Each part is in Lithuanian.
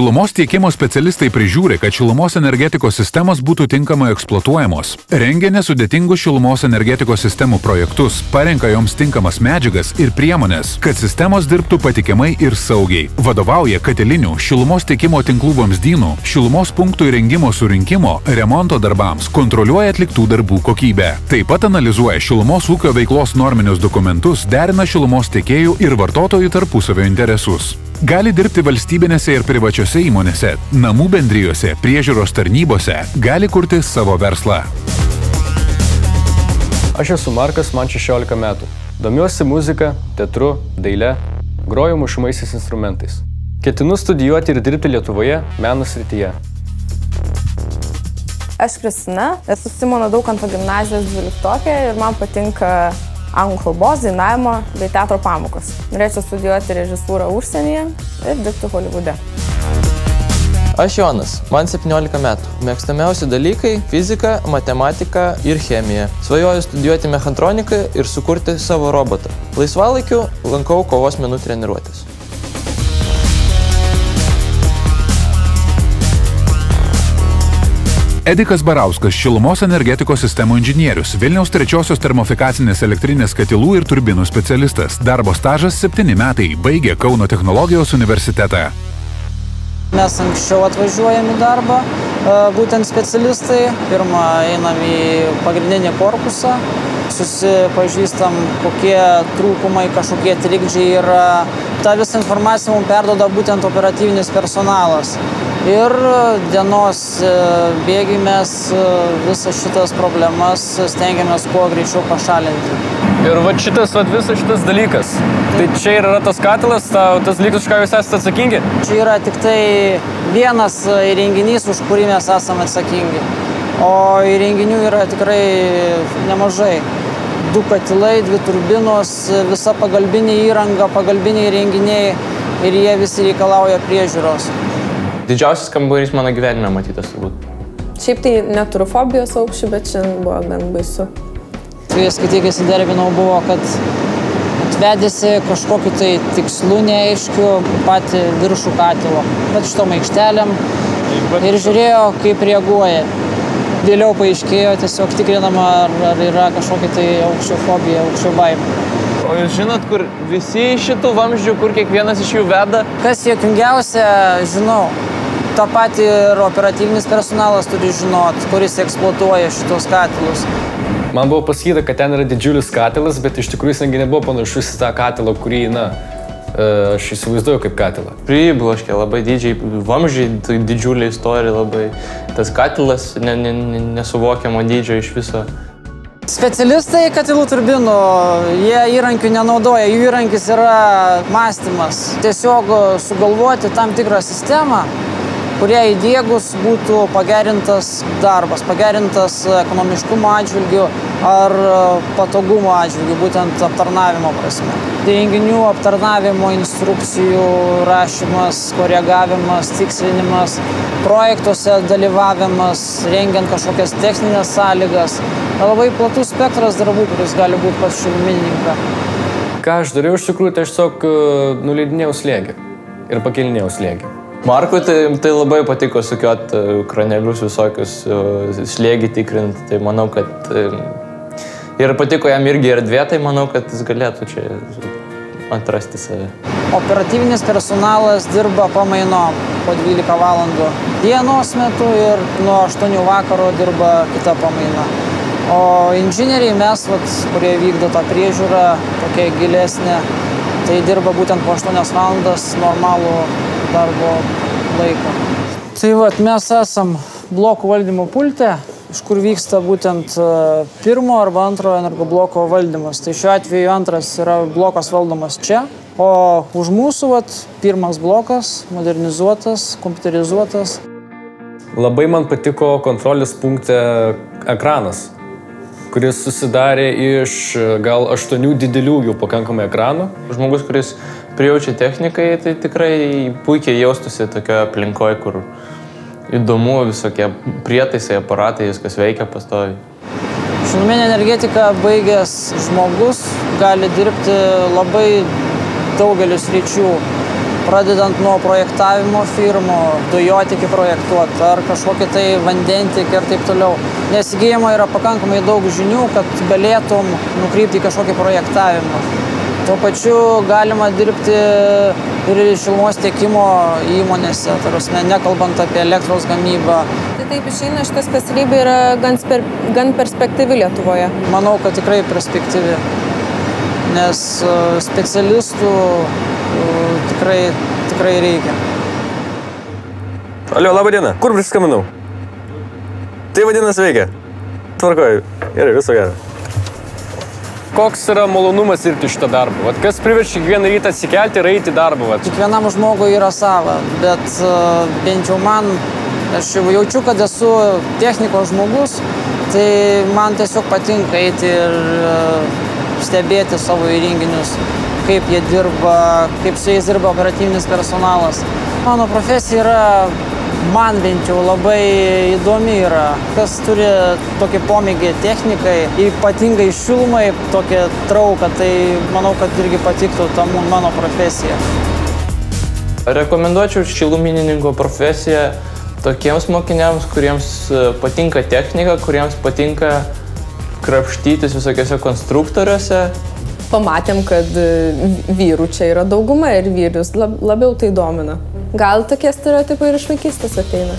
Šilumos tiekimo specialistai prižiūri, kad šilumos energetikos sistemos būtų tinkamai eksploatuojamos. Rengia nesudėtingus šilumos energetikos sistemų projektus, parenka joms tinkamas medžiagas ir priemonės, kad sistemos dirbtų patikimai ir saugiai. Vadovauja katilinių, šilumos tiekimo tinklų vamzdynų, šilumos punktų įrengimo surinkimo, remonto darbams, kontroliuoja atliktų darbų kokybę. Taip pat analizuoja šilumos ūkio veiklos norminius dokumentus, derina šilumos tiekėjų ir vartotojų tarpusavio interesus. Gali dirbti valstybinėse ir privačiose įmonėse, namų bendrijose, priežiūros tarnybose, gali kurti savo verslą. Aš esu Markas, man 16 metų. Domiuosi muzika, teatru, daile, groju mušamaisiais instrumentais. Ketinu studijuoti ir dirbti Lietuvoje meno srityje. Aš Kristina, esu Simono Daukanto gimnazijos 12-okė ir man patinka anglų kalbos, dainavimo bei teatro pamokos. Norėčiau studijuoti režisūrą užsienyje ir dirbti Holivude. Aš Jonas, man 17 metų. Mėgstamiausi dalykai – fizika, matematika ir chemija. Svajoju studijuoti mechatroniką ir sukurti savo robotą. Laisvalaikiu lankau kovos menų treniruotės. Edikas Barauskas, šilumos energetikos sistemų inžinierius, Vilniaus 3-osios termofikacinės elektrinės katilų ir turbinų specialistas. Darbo stažas 7 metai, baigė Kauno technologijos universitetą. Mes anksčiau atvažiuojam į darbą, būtent specialistai. Pirmą einam į pagrindinį korpusą, susipažįstam, kokie trūkumai, kažkokie trikdžiai yra. Ta visą informaciją mums perduoda būtent operatyvinis personalas. Ir dienos bėgiai mes visas šitas problemas stengiamės kuo greičiau pašalinti. Ir visas šitas dalykas. Tai čia yra tas katilas, tas dalykas, už ką jūs esate atsakingi? Čia yra tik tai vienas įrenginys, už kurį mes esame atsakingi. O įrenginių yra tikrai nemažai. 2 katilai, 2 turbinos, visa pagalbinė įranga, pagalbiniai įrenginiai ir jie visi reikalauja priežiūros. Didžiausias kambarys mano gyvenime matytas turbūt. Šiaip tai neturiu fobijos aukščių, bet šiandien buvo gan baisu. Kai tik įsidarbinau, buvo, kad atvedėsi kažkokiu tai tikslu neaiškiu patį viršų katilo. Bet šitom aikštelėm ir žiūrėjo, kaip reaguoja. Vėliau paaiškėjo, tiesiog tikrinama, ar yra kažkokia tai aukščio fobija, aukščio baimė. O jūs žinot, kur visi šitų vamzdžių, kur kiekvienas iš jų veda? Kas juokingiausia, žinau. Ta pati ir operatyvinis personalas turi žinot, kuris eksploatuoja šitos katilus. Man buvo pasakyta, kad ten yra didžiulis katilas, bet iš tikrųjų jis nebuvo panašus į tą katilą, kurį, aš įsivaizduoju kaip katilą. Pribloškė labai didžiai, vamzdžiai, tai didžiulė istorija labai. Tas katilas nesuvokiamo dydžio iš viso. Specialistai katilų turbinų, jie įrankių nenaudoja, jų įrankis yra mąstymas. Tiesiog sugalvoti tam tikrą sistemą, kurie įdiegus būtų pagerintas darbas, pagerintas ekonomiškumo atžvilgiu ar patogumo atžvilgiu, būtent aptarnavimo prasme. Įrenginių aptarnavimo instrukcijų rašymas, koregavimas, tikslinimas, projektuose dalyvavimas, rengiant kažkokias techninės sąlygas. Labai platus spektras darbų, kuris gali būti pas šilumininką. Ką aš dariau iš tikrųjų, tai aš tiesiog nuleidinėjau slėgį ir pakelinėjau slėgį. Markui tai labai patiko sukiot kranelius visokius, slėgį tikrinti, tai manau, kad ir patiko jam irgi erdvė, tai manau, kad jis galėtų čia atrasti save. Operatyvinis personalas dirba pamainom po 12 valandų dienos metu ir nuo 8 vakaro dirba kita pamaina. O inžinieriai mes, kurie vykdo tą priežiūrą, tokia gilesnė, tai dirba būtent po 8 valandas normalų darbo laiką. Tai mes esam blokų valdymo pulte, iš kur vyksta būtent pirmo arba antrojo energobloko valdymas. Tai šiuo atveju antras yra blokas valdomas čia, o už mūsų pirmas blokas, modernizuotas, kompiuterizuotas. Labai man patiko kontrolės punkte ekranas, kuris susidarė iš gal 8 didelių jau pakankamai ekranų. Žmogus, kuris prijaučia technikai, tai tikrai puikiai jaustusi tokioje aplinkoje, kur įdomu visokie prietaisai, aparatai, viskas veikia pastoviai. Šiluminė energetika baigęs žmogus gali dirbti labai daugelis sričių. pradedant nuo projektavimo firmų, dujotikį projektuoti ar kažkokį tai vandentikį ir taip toliau. Nes įgyjama yra pakankamai daug žinių, kad galėtum nukrypti į kažkokį projektavimą. Tuo pačiu galima dirbti ir šilumos tiekimo įmonėse, nekalbant apie elektros gamybą. Tai taip išeina, šita specialybė yra gan perspektyvi Lietuvoje. Manau, kad tikrai perspektyvi, nes specialistų tikrai reikia. Alio, laba diena. Kur prisiskambinau? Tai vadinasi veikia. Tvarkoju. Gerai, viso gero. Koks yra malonumas dirbti šitą darbą? Vat kas priverčia kiekvieną rytą atsikelti ir eiti į darbą? Vat? Kiekvienam žmogui yra sava, bet bent jau man, aš jaučiu, kad esu technikos žmogus, tai man tiesiog patinka eiti ir stebėti savo įrenginius, kaip jie dirba, kaip su jais dirba operatyvinis personalas. Mano profesija yra, man bent jau labai įdomi yra. Kas turi tokį pomėgį technikai, ypatingai šilumai, tokią trauką, tai manau, kad irgi patiktų ta mano profesija. Rekomenduočiau šilumininko profesiją tokiems mokiniams, kuriems patinka technika, kuriems patinka krapštytis visokiose konstruktoriuose. Pamatėm, kad vyrų čia yra dauguma ir vyrus labiau tai domina. Gal tokie stereotipai ir iš vaikystės ateina.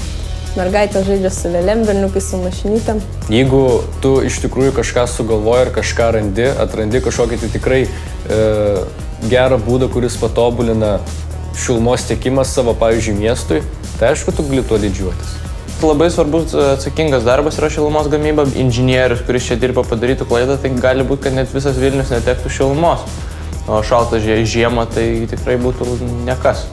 Mergaitė žaidžia su lėlėm, berniukai su mašinytėm. Jeigu tu iš tikrųjų kažką sugalvoji ir kažką atrandi kažkokį tai tikrai gerą būdą, kuris patobulina šilumos tiekimą savo, pavyzdžiui, miestui, tai aišku, tu gali tuo didžiuotis. Labai svarbus atsakingas darbas yra šilumos gamyba. Inžinierius, kuris čia dirba, padarytų klaidą, tai gali būti, kad net visas Vilnius netektų šilumos. O šaltą žiemą tai tikrai būtų nekas.